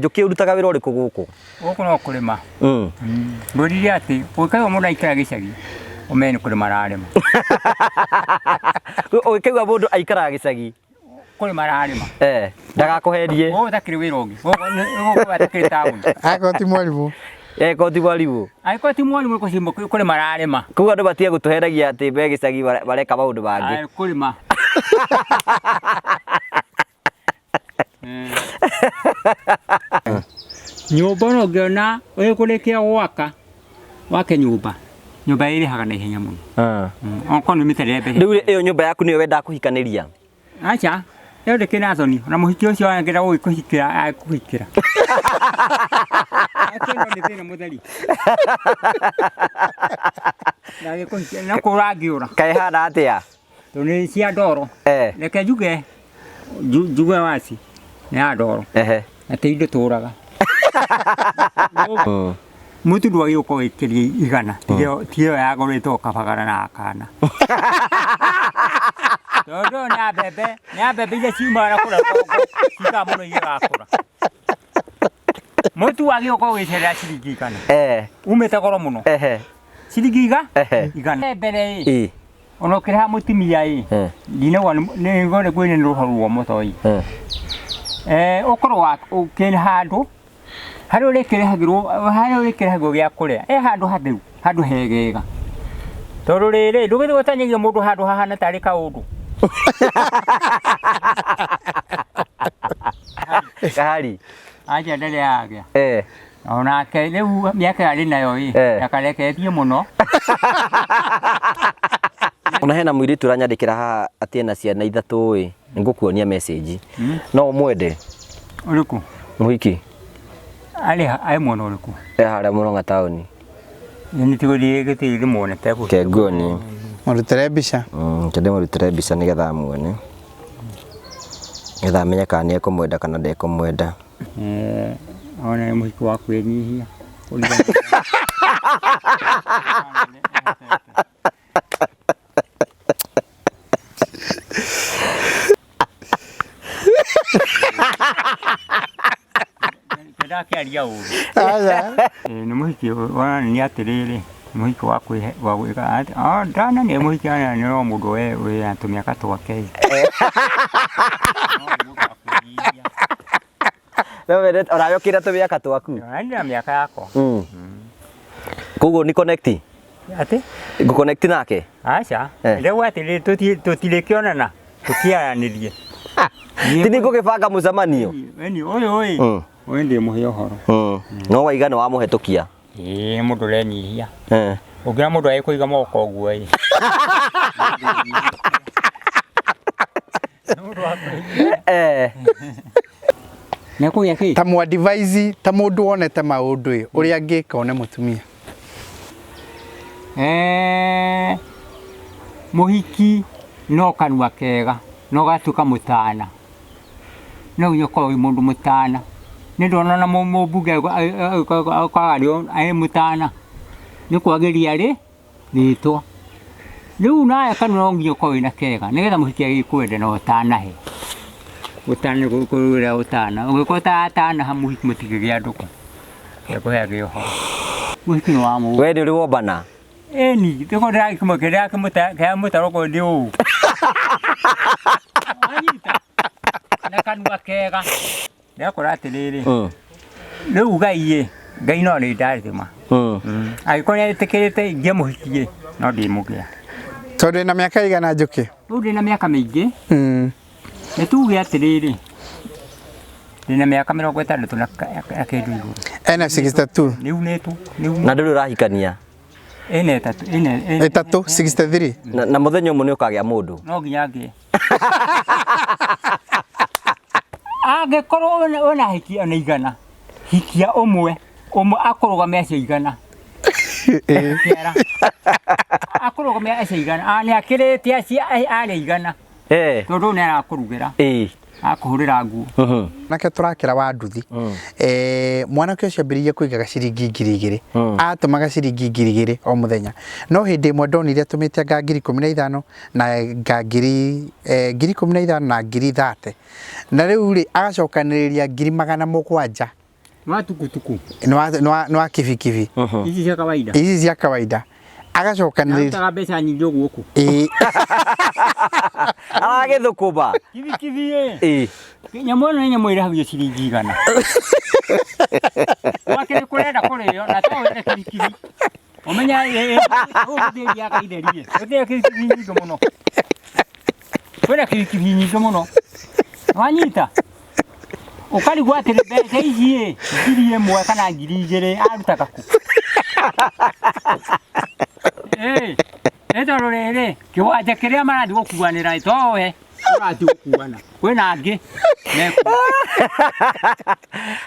Njuki urutaga wira uriku guku? Guku no kurima. Ndurire ati ukaga mundu aikara gicagi. Umeni kurima ararima. Ukigwa mundu aikara gicagi. Kurima ararima. Ndagakuhendie. Utakiri wira ungi. Guku atakiri town. Ako ti mwalimu. Ko ti mwalimu. Ko ti mwalimu ko simba kurima ararima. Kuga andu batie gutuheragia ati be gicagi bareka maundu bangi. Kurima. Nyumba no ngiona kurikia gwaka wake nyumba iri haga na ihenya muno onko numitare mbe riu iyo nyumba yaku niyo wenda kuhikaniria acha yo ndikina thoni na muhiki ucio angira kuhikira akuhikira akeno ndithina mutheri na gikuhikira na kurangiura kai hana atia tuni cia ndoro reke juge wasi ya ndoro ati indo turaga mutu ndwagi uko ikiria igana tiyo yagoretwo kabagara na akana todo na bebe ile chimara kula sika muno igakura mutu wagi uko wicera ciringi igana umete goro muno ciringi igana mbere ono kira mutimia ndine ne ngone kwene ruhoruo mutoi ukorwa ukene handu haro rekere gya kuria handu hatheru handu hegega toru riri ndugithe gutanyagia mundu handu hahana tari kaundu kahari aja ndere yagia ona ke riu miaka ari nayo yakareke muno ona hena mwiritu ranyandikira ha ati na ciana ithatu ngukuonia message no mwende uriku muhiki ai mwono uriku hara muno tauni ni tiguri gitiri muone tebu kengoni murutere mbica kende murutere mbica nigetha muone getha menya kana ni ekumwenda kana ndekumwenda ona muhiki waku enyihia Kiaria uru ni muhiki wana ni atiriri muhiki waku wa gwika ndana ni muhiki ana no mundu we atumia katwake no wende orayokira tumia katwaku ndio miaka yako kugo ni connect ati go connect nake acha leo atiri tutilekionana tukiaranirie tini ngugibanga mucemanio weni oi wende muhio horo no waigana wa muhetukia mundu renyihia ugira mundu ayikuiga moko guo Nekuya ki ta mu advise ta mundu wonete maundu uri angika one mutumia muhiki no kanwa kega no gatuka mutana no yoko mundu mutana ni ndona na mubuge akario ai mutana ni kwageria ri nitwa riu naye kanwa ngio ko ina kega nigetha muhiki agikwende no tana he utana kurura utana ugikota atana ha muhiki mutigigia nduko yakuhege ho muhiki no amu we ndi wobana ni ndiko ndaki kumukira kya mutaroko ndio na kanwa kega ndakora atiriri riu ngai no ni ndathima agikora etikirite ngie muhikie no ndimugia tondu na miaka igana njuki uri na miaka mingi nituge atiriri ndina miaka 60 na akindu iguru ena 62 niu netu na nduru rahikania ene tatu 63 na muthenya umwe ni ukagia mundu no nginya ngi agekoro ona hikia na igana hikia umwe akorogamia acio igana akorogamia acio igana ni akirite acio ari igana tondu ni arakurugira akuhurira nguo nake turakira wa nduthi mwanake ucio ambiririe kuigaga ciringi 2000 atumaga ciringi 2000 o muthenya no hindi imwe ndonire atumite ngiri 15 na ngiri 15 na ngiri 30 na riu ri agacokaniriria ngiri 700 Matukutuku. Nĩ wa kibikibi. Ici cia kawaida. Ici cia kawaida. Agacokanĩrĩria. Arutaga mbeca nyingĩ gũkũ. Aragĩthũkũma. Kibikibi nyamũ ĩno nĩ nyamũ ĩrahagio ciringi 100. Wakĩrĩ kũrenda kũrĩo na to wende kibikibi. Omenya ũgũthĩria akaithĩrie. Ũthĩria kibikibi nyingĩ mũno. Kwĩna kibikibi nyingĩ mũno. Wanyita. Ũkarigwo atĩrĩ mbeca ici 1,000 kana 2,000 arutaga kũ? Eto rũrĩrĩ kĩwanja kĩrĩa marathiĩ gũkuanĩra towe ũrathiĩ gũkuana kwĩna angĩ